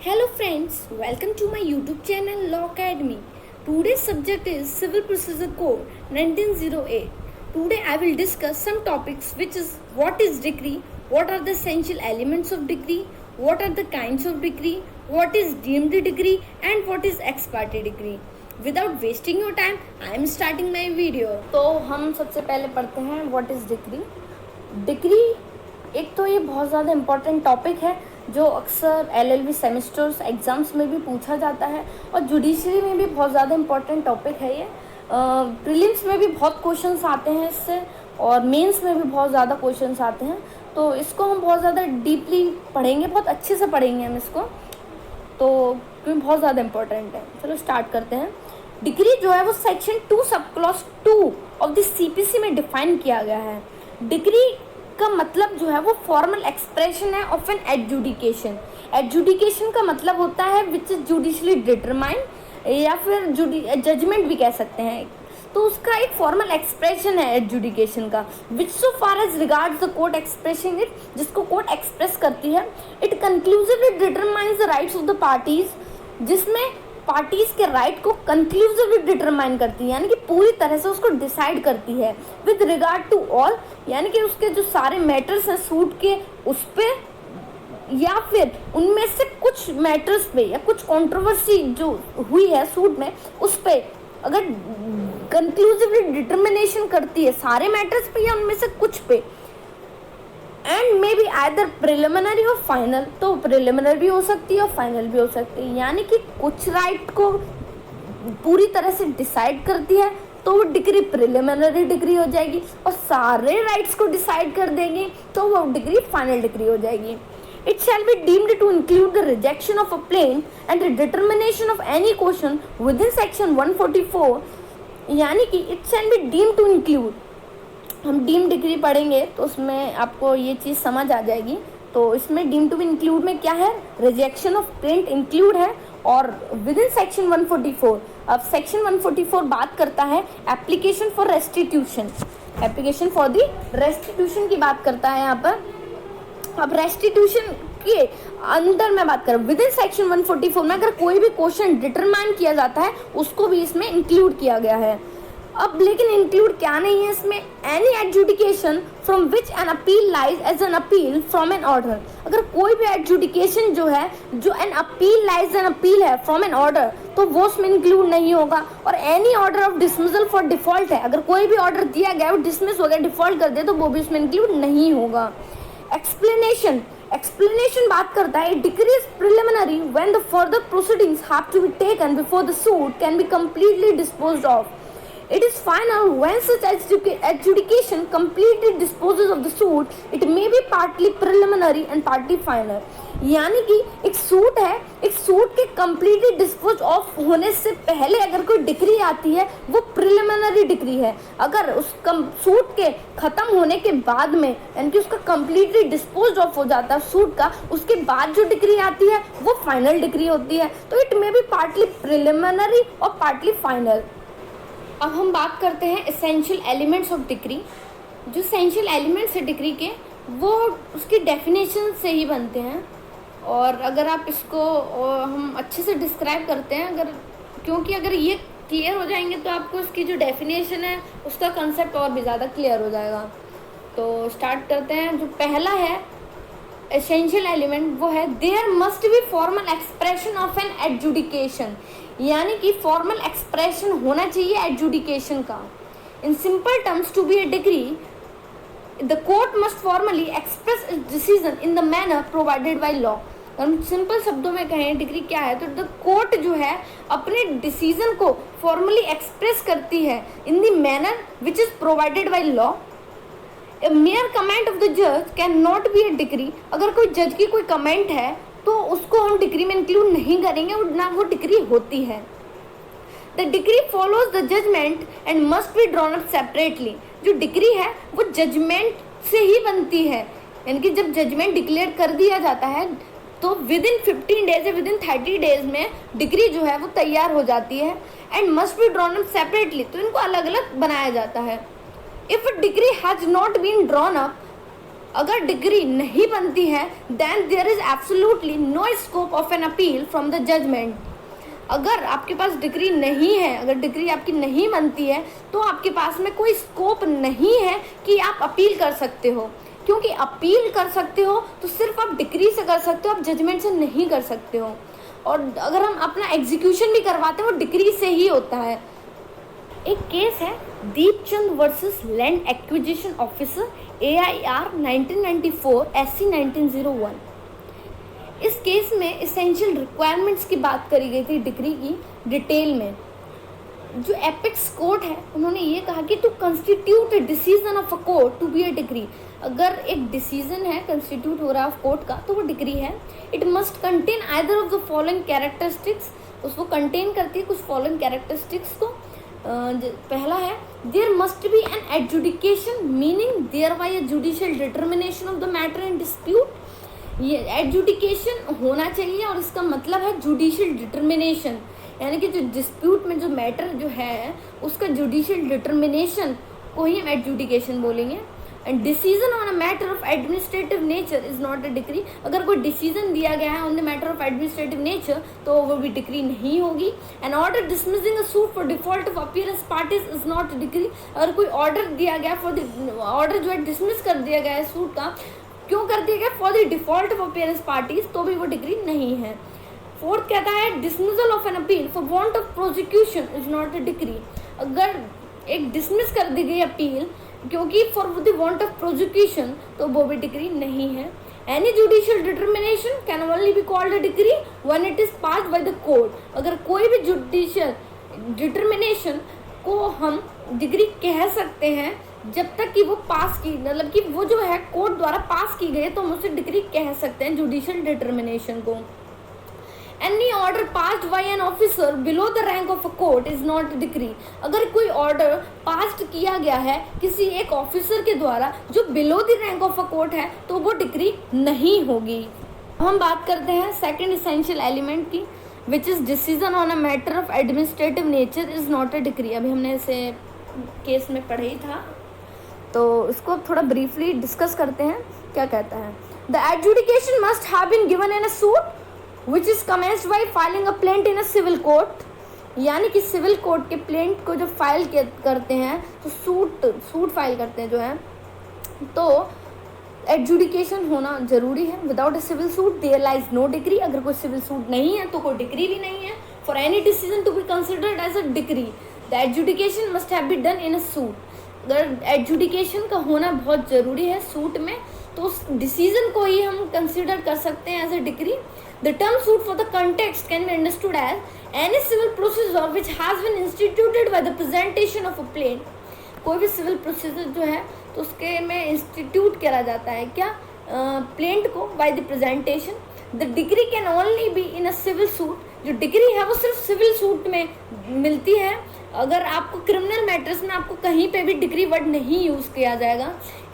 Hello friends, welcome to my YouTube channel Law Academy. Today's subject is Civil Procedure Code 1908. Today I will discuss some topics which is what is decree, what are the essential elements of decree, what are the kinds of decree, what is deemed decree and what is ex parte decree. Without wasting your time, I am starting my video. तो हम सबसे पहले पढ़ते हैं what is decree. Decree एक तो ये बहुत ज़्यादा इम्पॉर्टेंट टॉपिक है जो अक्सर एलएलबी सेमेस्टर्स एग्ज़ाम्स में भी पूछा जाता है और जुडिशरी में भी बहुत ज़्यादा इम्पॉर्टेंट टॉपिक है ये। प्रीलिम्स में भी बहुत क्वेश्चंस आते हैं इससे और मेंस में भी बहुत ज़्यादा क्वेश्चंस आते हैं, तो इसको हम बहुत ज़्यादा डीपली पढ़ेंगे, बहुत अच्छे से पढ़ेंगे हम इसको, तो क्योंकि बहुत ज़्यादा इम्पॉर्टेंट है। चलो स्टार्ट करते हैं। डिक्री जो है वो section 2 sub clause 2 of the CPC में डिफाइन किया गया है। डिक्री का मतलब जो है वो फॉर्मल एक्सप्रेशन है ऑफ एन एडजुडिकेशन। एडजुडिकेशन का मतलब होता है विच इज जुडिशली डिटरमाइंड या फिर जजमेंट भी कह सकते हैं, तो उसका एक फॉर्मल एक्सप्रेशन है एडजुडिकेशन का, which so far as regards the court expressing it, जिसको कोर्ट एक्सप्रेस करती है। It conclusively determines the rights of the parties, जिसमें पार्टीज के राइट को कंक्लूसिवली डिटरमाइन करती है, यानी कि पूरी तरह से उसको डिसाइड करती है। विद रिगार्ड टू ऑल, यानी कि उसके जो सारे मैटर्स हैं सूट के उस पर या फिर उनमें से कुछ मैटर्स पे या कुछ कंट्रोवर्सी जो हुई है सूट में उस पर अगर कंक्लूसिवली डिटर्मिनेशन करती है सारे मैटर्स पे या उनमें से कुछ पे, and may be either preliminary और फाइनल, तो प्रिलिमिनरी भी हो सकती है और फाइनल भी हो सकती है, यानी कि कुछ राइट को पूरी तरह से डिसाइड करती है तो वो डिग्री प्रिलिमिनरी डिग्री हो जाएगी, और सारे राइट्स को डिसाइड कर देंगे तो वो डिग्री फाइनल डिग्री हो जाएगी। It shall be deemed to include the rejection of a plaint and the determination of any question within section 144, यानी कि it shall be deemed to include, हम डीम डिग्री पढ़ेंगे तो उसमें आपको ये चीज़ समझ आ जाएगी। तो इसमें डीम टू बी इंक्लूड में क्या है, रिजेक्शन ऑफ प्रिंट इंक्लूड है, और विद इन सेक्शन 144। अब सेक्शन 144 बात करता है application for restitution, application for the restitution की बात करता है यहाँ पर। अब रेस्टिट्यूशन के अंदर मैं बात करूँ विद इन सेक्शन 144 में अगर कोई भी क्वेश्चन डिटरमाइन किया जाता है उसको भी इसमें इंक्लूड किया गया है। अब लेकिन इंक्लूड क्या नहीं है इसमें, any adjudication from which an appeal lies as an appeal from an order, अगर कोई भी एडजुडिकेशन जो है जो an appeal lies an appeal है फ्रॉम एन ऑर्डर तो वो उसमें इंक्लूड नहीं होगा। और any order of dismissal for default है, अगर कोई भी ऑर्डर दिया गया वो डिसमिस हो गया डिफॉल्ट कर दे तो वो भी उसमें इंक्लूड नहीं होगा। एक्सप्लेनेशन, एक्सप्लेनेशन बात करता है decree is preliminary when the further proceedings have to be taken before the suit can be completely disposed of. It is final when such adjudication completely disposes of the suit. It may be partly preliminary and partly final. यानी कि एक suit है, एक suit के completely dispose of होने से पहले अगर कोई डिक्री आती है वो प्रिलिमिनरी डिक्री है, अगर उस सूट के ख़त्म होने के बाद में यानी कि उसका completely डिस्पोज ऑफ हो जाता है सूट का, उसके बाद जो डिक्री आती है वो फाइनल डिक्री होती है। तो it may be partly preliminary और पार्टली फाइनल। अब हम बात करते हैं एसेंशियल एलिमेंट्स ऑफ डिक्री। जो एसेंशियल एलिमेंट्स है डिक्री के वो उसकी डेफिनेशन से ही बनते हैं, और अगर आप इसको हम अच्छे से डिस्क्राइब करते हैं क्योंकि अगर ये क्लियर हो जाएंगे तो आपको इसकी जो डेफिनेशन है उसका कंसेप्ट और भी ज़्यादा क्लियर हो जाएगा। तो स्टार्ट करते हैं। जो पहला है एसेंशियल एलिमेंट वो है there must be formal expression of an adjudication, यानी कि फॉर्मल एक्सप्रेशन होना चाहिए एडजुडिकेशन का। In simple terms to be a degree the court must formally express its decision in the manner provided by law. हम simple शब्दों में कहें degree क्या है तो द कोर्ट जो है अपने डिसीजन को फॉर्मली एक्सप्रेस करती है in the manner which is provided by law. A mere comment of the जज can not be a decree, अगर कोई जज की कोई कमेंट है तो उसको हम डिग्री में इंक्लूड नहीं करेंगे और ना वो डिग्री होती है। The degree follows the judgment and must be drawn up separately, जो डिग्री है वो जजमेंट से ही बनती है, यानी कि जब जजमेंट डिक्लेयर कर दिया जाता है तो विद इन 15 डेज या विद इन 30 डेज में डिग्री जो है वो तैयार हो जाती है। And must be drawn up separately, तो इनको अलग अलग बनाया जाता है। If a degree has not been drawn up अगर डिग्री नहीं बनती है then there is absolutely no scope of an appeal from the judgment. अगर आपके पास डिग्री नहीं है, अगर डिग्री आपकी नहीं बनती है, तो आपके पास में कोई स्कोप नहीं है कि आप अपील कर सकते हो, क्योंकि अपील कर सकते हो तो सिर्फ आप डिग्री से कर सकते हो, आप जजमेंट से नहीं कर सकते हो। और अगर हम अपना एग्जीक्यूशन भी करवाते हैं वो डिग्री से ही होता है। एक केस है Deepchand versus land acquisition officer AIR 1994 SC 1901। इस केस में एसेंशियल रिक्वायरमेंट्स की बात करी गई थी डिग्री की डिटेल में। जो एपेक्स कोर्ट है उन्होंने ये कहा कि to constitute a decision of a court to be a degree, अगर एक डिसीजन है कंस्टिट्यूट हो रहा है कोर्ट का तो वो डिग्री है। It must contain either of the following characteristics, उसको कंटेन करती है कुछ फॉलोइंग कैरेक्टरिस्टिक्स को। पहला है there must be an adjudication meaning thereby a judicial determination of the matter in dispute. ये एडजुडिकेशन होना चाहिए और इसका मतलब है जुडिशियल डिटर्मिनेशन, यानी कि जो डिस्प्यूट में जो मैटर जो है उसका जुडिशियल डिटर्मिनेशन को ही हम एडजुडिकेशन बोलेंगे। And decision on a matter of administrative nature is not a degree, अगर कोई डिसीजन दिया गया है on the matter of administrative nature तो वो भी डिग्री नहीं होगी। An order dismissing a suit for default of appearance parties is not a degree, अगर कोई ऑर्डर दिया गया फॉर द ऑर्डर जो है डिसमिस कर दिया गया है सूट का, क्यों कर दिया गया, for the default of appearance parties, तो भी वो डिग्री नहीं है। फोर्थ कहता है dismissal of an appeal for want of prosecution is not a degree, अगर एक डिसमिस कर दी गई अपील क्योंकि for the want of prosecution तो वो भी डिग्री नहीं है। Any judicial determination can only be called a degree when it is passed by the court, अगर कोई भी जुडिशियल डिटर्मिनेशन को हम डिग्री कह सकते हैं जब तक कि वो पास की, मतलब कि वो जो है कोर्ट द्वारा पास की गई तो हम उसे डिग्री कह सकते हैं जुडिशियल डिटर्मिनेशन को। Any order passed by an officer below the rank of a court is not a degree, अगर कोई ऑर्डर पास किया गया है किसी एक ऑफिसर के द्वारा जो below the rank of a court है तो वो डिग्री नहीं होगी। हम बात करते हैं सेकंड एसेंशियल एलिमेंट की, which is decision on a matter of administrative nature is not a degree. अभी हमने इसे केस में पढ़ा ही था तो इसको थोड़ा ब्रीफली डिस्कस करते हैं। क्या कहता है, the adjudication must have been given in a suit which is commenced by filing a plaint in a civil court, यानी कि सिविल कोर्ट के प्लेंट को जो फाइल करते हैं तो सूट फाइल करते हैं जो है, तो एडजुडिकेशन होना जरूरी है। Without a civil suit there lies no degree, अगर कोई सिविल सूट नहीं है तो कोई डिग्री भी नहीं है। For any decision to be considered as a degree the adjudication must have been done in a suit, अगर एडजुडिकेशन का होना बहुत ज़रूरी है सूट में तो उस डिसीजन को ही हम कंसिडर कर सकते हैं as a degree. The term suit for the context can be understood as any civil procedure which has been instituted by the presentation of a plaint, कोई भी सिविल प्रोसीजर जो है तो उसके में इंस्टीट्यूट करा जाता है क्या, प्लेंट को by the presentation. The degree can only be in a civil suit, जो डिग्री है वो सिर्फ सिविल सूट में मिलती है। अगर आपको क्रिमिनल मैटर्स में आपको कहीं पे भी डिग्री वर्ड नहीं यूज किया जाएगा।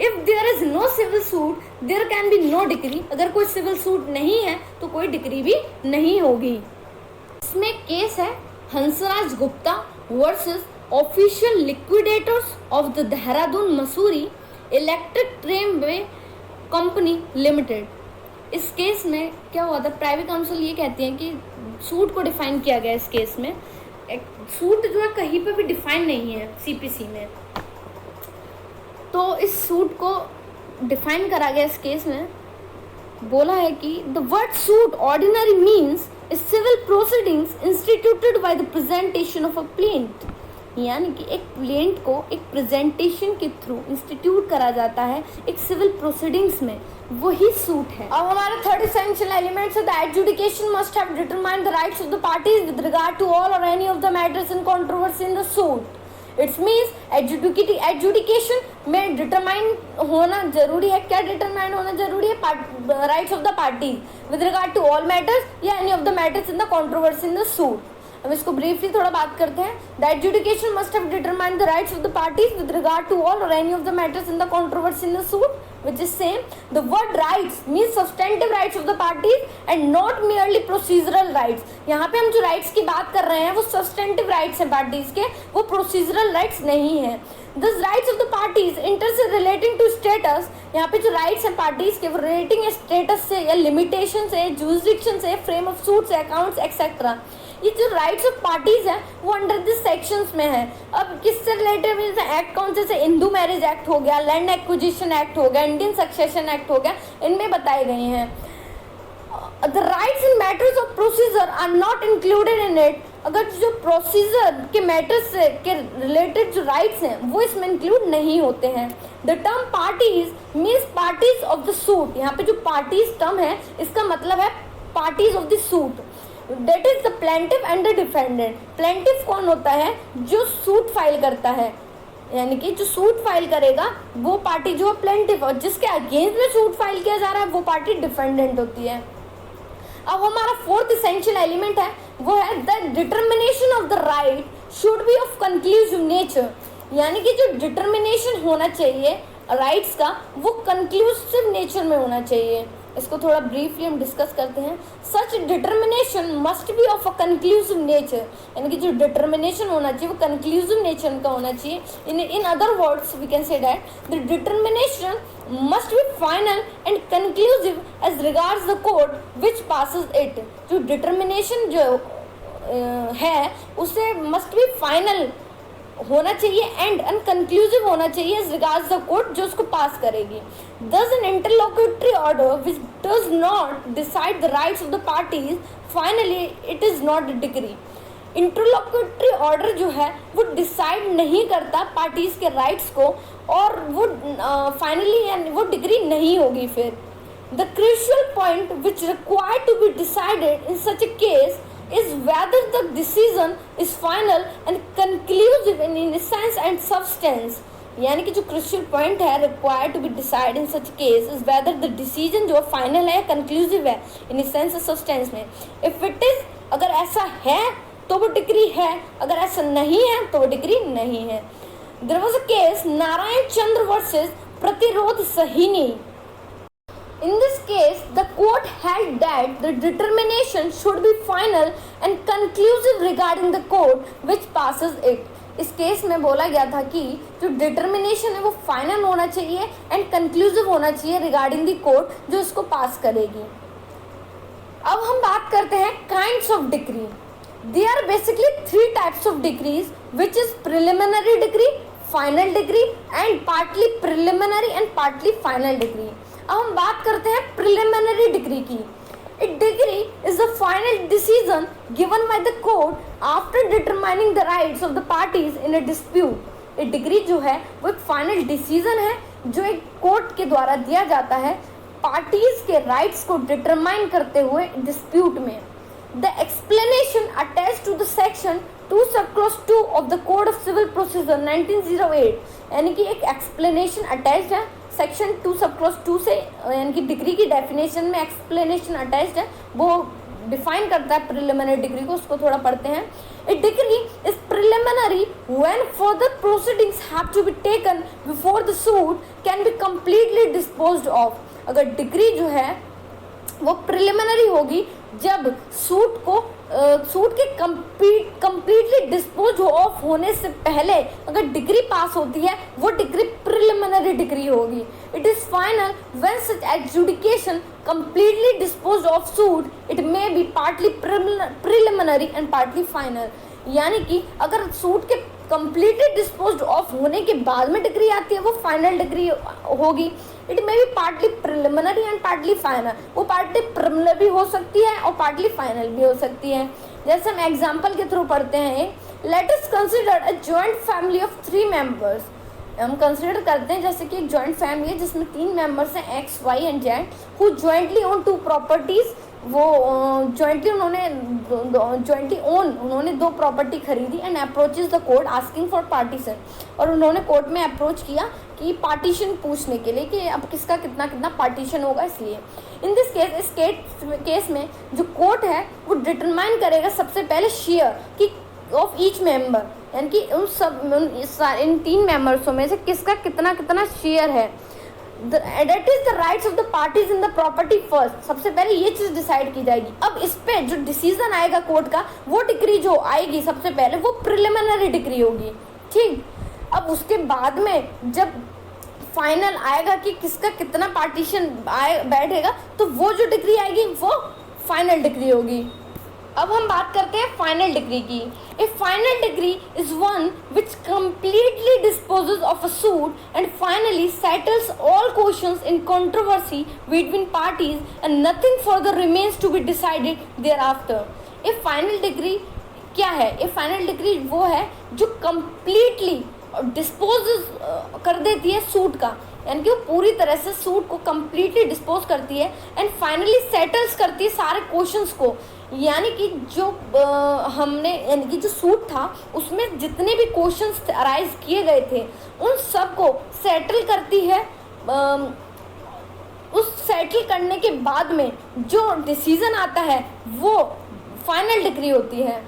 If there is no civil suit there can be no degree, अगर कोई सिविल सूट नहीं है तो कोई डिग्री भी नहीं होगी। इसमें केस है Hansraj Gupta versus official liquidators of the Dehradun Mussoorie electric tramway company limited. इस केस में क्या हुआ था, प्राइवेट काउंसिल ये कहती है कि सूट को डिफाइन किया गया इस केस में, सूट जो है कहीं पे भी डिफाइन नहीं है सीपीसी में, तो इस सूट को डिफाइन करा गया इस केस में। बोला है कि the word suit ordinary means civil proceedings instituted by the presentation of a plaint, यानी कि एक प्लेंट को एक प्रेजेंटेशन के थ्रू इंस्टीट्यूट करा जाता है एक सिविल प्रोसीडिंग्स में, वही सूट है। अब हमारा थर्ड एसेंशियल एलिमेंट है the adjudication must have determined the rights of the parties with regard to all or any of the matters in controversy in the suit. It's means adjudication में determine होना जरूरी है। क्या determine होना जरूरी है, rights of the party with regard to all matters या any of the matters in the controversy in the suit. हम इसको ब्रीफली थोड़ा बात करते हैं. The adjudication must have determined the rights of the parties with regard to all or any of the matters in the controversy in the suit, which is same. The word rights means substantive rights of the parties and not merely procedural rights. यहाँ पे हम जो rights की बात कर रहे हैं वो substantive rights हैं parties के, वो procedural rights नहीं हैं. Thus rights of the parties inter relating to status, यहाँ पे जो rights हैं parties के वो relating status से या limitation से, jurisdiction से, frame of suit से, accounts etc. ये जो राइट्स ऑफ पार्टीज हैं वो अंडर दिस सेक्शंस में है. अब किससे रिलेटेड एक्ट कौन से हिंदू मैरिज एक्ट हो गया, लैंड एक्विजिशन एक्ट हो गया, इंडियन सक्सेशन एक्ट हो गया, इनमें बताए गए हैं. The rights in matters of procedure are not included in it. अगर जो प्रोसीजर के मैटर्स से के रिलेटेड जो राइट्स हैं वो इसमें इंक्लूड नहीं होते हैं. The term parties means parties of the suit. यहाँ पे जो पार्टीज टर्म है इसका मतलब है parties of the suit. That is the plaintiff and the defendant. plaintiff कौन होता है? जो सूट फाइल करता है, यानी कि जो सूट फाइल करेगा वो पार्टी जो है plaintiff, और जिसके अगेंस्ट में सूट फाइल किया जा रहा है वो पार्टी डिफेंडेंट होती है. अब हमारा फोर्थ इसेंशियल एलिमेंट है वो है the determination of the right should be of conclusive nature. यानी कि जो डिटर्मिनेशन होना चाहिए राइट्स का वो कंक्लूसिव नेचर में होना चाहिए. इसको थोड़ा ब्रीफली हम डिस्कस करते हैं. Such determination must be of a conclusive nature. यानी कि जो डिटर्मिनेशन होना चाहिए वो कंक्लूसिव नेचर का होना चाहिए. In other words we can say that the determination must be final and conclusive as regards the court which passes it. जो डिटर्मिनेशन जो है उसे मस्ट बी फाइनल होना चाहिए एंड अनकंक्लूसिव होना चाहिए एज रिगार्ड्स द कोर्ट जो उसको पास करेगी. Thus an interlocutory order which does not decide the rights of the parties finally it is not a decree. Interlocutory order जो है वो डिसाइड नहीं करता पार्टीज के राइट्स को और वो फाइनली वो डिग्री नहीं होगी. फिर the crucial point which required to be decided in such a case is whether the decision is final and conclusive in essence and substance. यानी कि जो क्रूशियल पॉइंट है required to be decide in such case is whether the decision जो final है conclusive है in sense और substance में. If it is अगर ऐसा है तो वो डिग्री है, अगर ऐसा नहीं है तो वो डिग्री नहीं है. There was a case Narayan Chandra versus Pratirodh Sahini. In this case, the court held that the determination should be final and conclusive regarding the court which passes it. इस केस में बोला गया था कि जो डिटर्मिनेशन है वो फाइनल होना चाहिए एंड कंक्लूसिव होना चाहिए रिगार्डिंग द कोर्ट जो इसको पास करेगी. अब हम बात करते हैं kinds of decree. There are basically three types of decrees which is preliminary decree, final decree and partly preliminary and partly final decree. अब हम बात करते हैं प्रिलिमिनरी डिग्री की. A decree is the final decision given by the court after determining the rights of the parties in a dispute. A decree जो है वो एक फाइनल डिसीजन है जो एक कोर्ट के द्वारा दिया जाता है पार्टीज के राइट्स को डिटरमाइन करते हुए डिस्प्यूट में. The explanation attached to the section 2(2) of the Code of Civil Procedure 1908. यानी कि एक एक्सप्लेनेशन अटैच्ड है सेक्शन 2(2) से, यानी कि डिग्री की डेफिनेशन में एक्सप्लेनेशन अटैच्ड है, वो डिफाइन करता है प्रिलिमिनरी डिग्री को. उसको थोड़ा पढ़ते हैं. A decree is preliminary when further proceedings have to be taken before the suit can be completely disposed of. अगर डिग्री जो है वो प्रिलिमिनरी होगी जब सूट के कंप्लीटली डिस्पोज ऑफ होने से पहले अगर डिग्री पास होती है वो डिग्री प्रिलिमिनरी डिग्री होगी. It is final when such adjudication completely dispose of suit it may be partly preliminary and partly final. यानी कि अगर सूट के कंप्लीटली डिस्पोज ऑफ होने के बाद में डिग्री आती है वो फाइनल डिग्री होगी. It may be partly preliminary and partly final. वो पार्टली प्रिलिमिनरी भी हो सकती है और पार्टली फाइनल भी हो सकती है. जैसे हम एग्जांपल के थ्रू पढ़ते हैं. Let us consider a joint family of 3 members. हम कंसीडर करते हैं जैसे कि एक जॉइंट फैमिली है जिसमें 3 मेंबर्स हैं X, Y and Z who jointly own 2 properties वो जॉइंटली उन्होंने दो प्रॉपर्टी खरीदी and approaches the court asking for partition, और उन्होंने कोर्ट में अप्रोच किया कि पार्टीशन पूछने के लिए कि अब किसका कितना कितना पार्टीशन होगा। इसलिए इन दिस केस, इस केस में जो कोर्ट है वो डिटरमाइन करेगा सबसे पहले शेयर कि ऑफ ईच मेंबर, यानी कि इन 3 मेंबर्सों में से किसका कितना कितना शेयर है। That is the rights of the parties in the property first। सबसे पहले ये चीज़ डिसाइड की जाएगी। अब इस पे जो डिसीजन आएगा कोर्ट का, वो डिक्री जो आएगी सबसे पहले वो प्रिलिमिनरी डिक्री होगी, ठीक। अब उसके बाद में जब फाइनल आएगा कि किसका कितना पार्टीशन बैठेगा, तो वो जो डिक्री आएगी वो फाइनल डिक्री होगी। अब हम बात करते हैं फाइनल डिग्री की। A final decree is one which completely disposes of a suit and finally settles all questions in controversy between parties and nothing further remains to be decided thereafter। A final decree क्या है? A final decree वो है जो completely dispose कर देती है suit का, यानी कि वो पूरी तरह से सूट को कम्प्लीटली डिस्पोज करती है एंड फाइनली सेटल्स करती है सारे क्वेश्चंस को। यानी कि जो यानी कि जो सूट था उसमें जितने भी क्वेश्चंस अराइज किए गए थे उन सब को सेटल करती है। उस सेटल करने के बाद में जो डिसीजन आता है वो फाइनल डिग्री होती है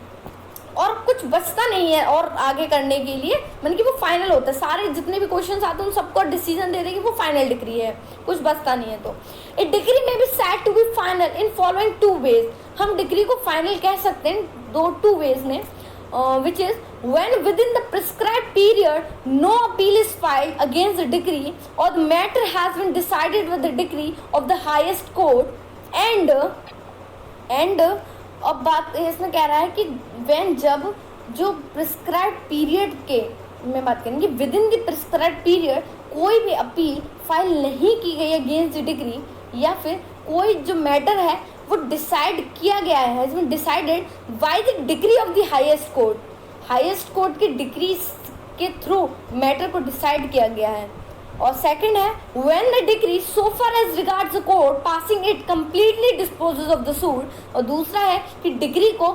और कुछ बचता नहीं है और आगे करने के लिए, मतलब कि वो फाइनल होता है। सारे जितने भी क्वेश्चंस आते हैं उन सबको डिसीजन दे देगी, वो फाइनल डिग्री है, कुछ बचता नहीं है। तो a decree may be said to be final in following 2 ways. हम डिग्री को फाइनल कह सकते हैं 2 वेज में, which is when within the prescribed period no appeal is filed against the decree or the matter has been decided with the degree of the highest court and अब बात इसमें कह रहा है कि व्हेन जब जो प्रिस्क्राइब्ड पीरियड के में बात करेंगे, with in the prescribed period कोई भी अपील फाइल नहीं की गई अगेंस्ट द डिग्री, या फिर कोई जो मैटर है वो डिसाइड किया गया है, has been decided by the degree of the highest court. Highest court की डिग्री के थ्रू मैटर को डिसाइड किया गया है। और सेकंड है when the degree so far as regards the court passing it completely disposes of the suit. और दूसरा है कि डिग्री को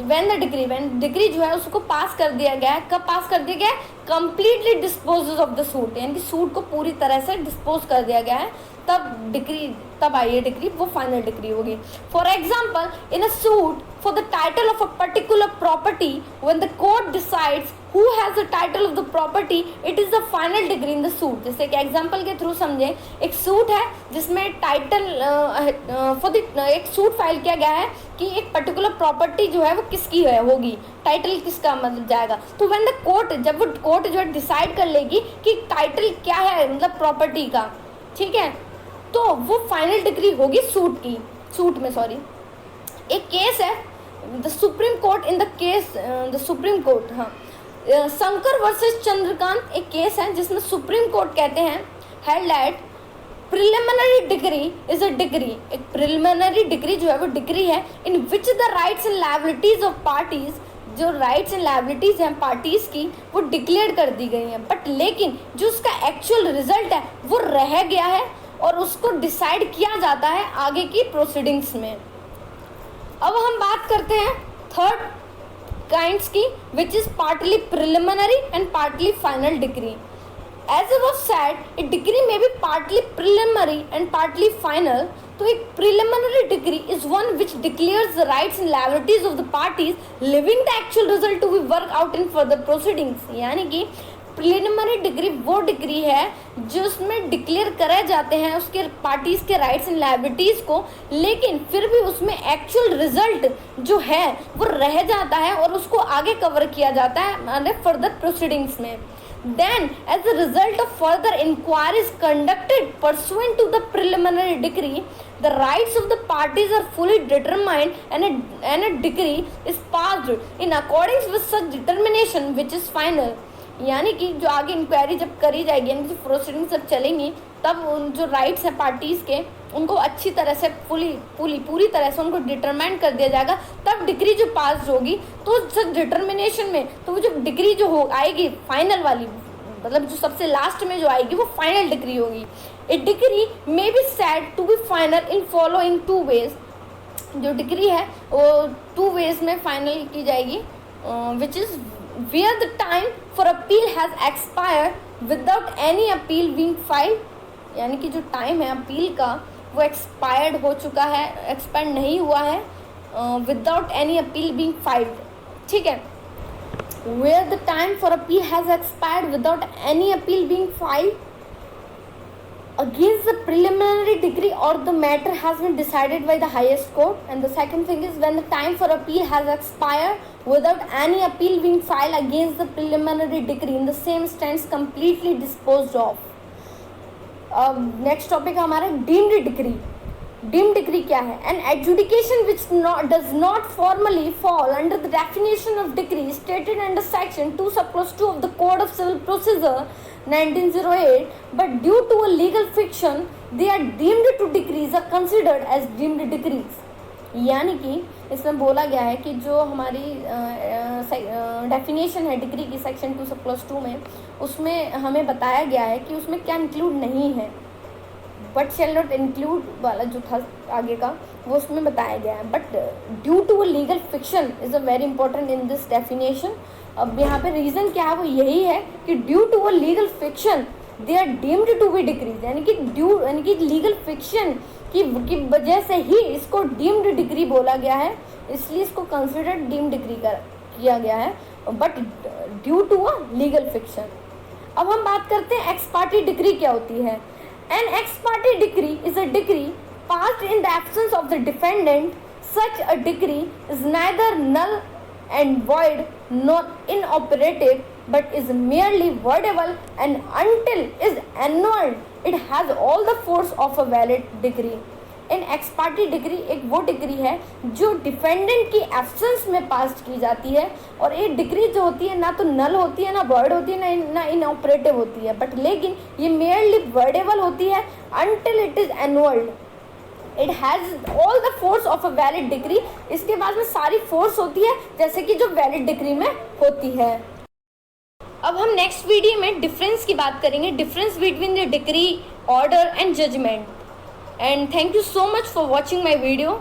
व्हेन डिग्री जो है उसको पास कर दिया गया है। कब पास कर दिया गया है? Completely disposes of the suit, यानी कि सूट को पूरी तरह से डिस्पोज कर दिया गया है, तब आई डिग्री, वो फाइनल डिग्री होगी। For example in a suit for the title of a particular property when the court decides who has the title of the property it is the final degree in the suit. जैसे कि example के through समझे, एक suit है जिसमें title एक suit file किया गया है कि एक पर्टिकुलर प्रॉपर्टी जो है वो किसकी है होगी, टाइटल किसका मतलब जाएगा। तो व्हेन द कोर्ट, जब वो कोर्ट जो है डिसाइड कर लेगी कि टाइटल क्या है मतलब प्रॉपर्टी का, ठीक है, तो वो फाइनल डिग्री होगी सूट में सॉरी। एक केस है the supreme court in the case the supreme court, हाँ, शंकर वर्सेस चंद्रकांत एक केस है जिसमें सुप्रीम कोर्ट कहते हैं held that preliminary decree is a decree. एक प्रिलिमिनरी डिग्री जो है वो डिग्री है in which the rights and liabilities of parties, जो राइट्स एंड लायबिलिटीज हैं पार्टीज की वो डिक्लेयर कर दी गई हैं, बट लेकिन जो उसका एक्चुअल रिजल्ट है वो रह गया है और उसको डिसाइड किया जाता है आगे की प्रोसीडिंग्स में। अब हम बात करते हैं थर्ड काइंड्स की, which is partly preliminary and partly final decree. As I was said, a degree may be partly preliminary and partly final. तो एक preliminary degree is one which declares the rights and liabilities of the parties, leaving the actual result to be worked out in further proceedings। यानी कि preliminary degree वो degree है जिसमें declare करे जाते हैं उसके पार्टीज के राइट्स एंड लायबिलिटीज को, लेकिन फिर भी उसमें एक्चुअल रिजल्ट जो है वो रह जाता है और उसको आगे कवर किया जाता है फर्दर प्रोसीडिंग्स में। Then, as a result of further inquiries conducted pursuant to the preliminary degree, the rights of the parties are fully determined and a degree is passed in accordance with such determination which is final। यानी कि जो आगे inquiry जब करी जाएगी, यानी कि proceeding जब चलेंगी, तब उन जो राइट्स हैं पार्टीज़ के उनको अच्छी तरह से पूरी तरह से उनको डिटरमाइन कर दिया जाएगा, तब डिग्री जो पास होगी। तो जब डिटर्मिनेशन में तो वो जो डिग्री जो हो आएगी फाइनल वाली, मतलब जो सबसे लास्ट में जो आएगी वो फाइनल डिग्री होगी। A decree may be said to be final in following 2 ways. जो डिग्री है वो 2 ways में फाइनल की जाएगी, which is where the time for appeal has expired without any appeal being filed, यानी कि जो टाइम है अपील का वो एक्सपायर्ड हो चुका है, एक्सपायर नहीं हुआ है, without any appeal being filed. ठीक है, where the time for appeal has expired without any appeal being filed against the preliminary degree or the matter has been decided by the highest court. And the second thing is when the time for appeal has expired without any appeal being filed against the preliminary degree in the same stands completely disposed of. Next topic हमारा deemed degree. Deemed degree क्या है? An adjudication which does not formally fall under the definition of degree stated under section 2(2) of the Code of Civil Procedure 1908, but due to a legal fiction they are deemed to degrees are considered as deemed degrees. यानी कि इसमें बोला गया है कि जो हमारी definition है डिग्री की सेक्शन 2(2) में, उसमें हमें बताया गया है कि उसमें क्या इंक्लूड नहीं है, बट शेल नॉट इंक्लूड वाला जो था आगे का वो उसमें बताया गया है. But due to a legal fiction is a very important in this definition. अब यहाँ पे रीज़न क्या है, वो यही है कि due to a legal fiction they are deemed to be degrees, यानी कि लीगल फिक्शन की वजह से ही इसको डीम्ड डिग्री बोला गया है, इसलिए इसको कंसिडर्ड डीम्ड डिग्री किया गया है, but due to a legal fiction. अब हम बात करते हैं एक्स पार्टी डिग्री क्या होती है. An ex parte decree is a decree passed in the absence of the defendant. Such a decree is neither null and void nor inoperative, but is merely voidable, and until is annulled, it has all the force of a valid decree. In x party degree एक वो degree है जो defendant की absence में पास की जाती है, और ये डिग्री जो होती है ना तो नल होती है, ना वॉइड होती है, ना इनऑपरेटिव होती है, बट लेकिन ये मेयरली वर्डेबल होती है until it is annulled. It has all the force of a valid decree. इसके बाद में सारी फोर्स होती है जैसे कि जो वैलिड डिग्री में होती है. अब हम नेक्स्ट वीडियो में डिफरेंस की बात करेंगे, difference between the degree, order and judgment. And thank you so much for watching my video.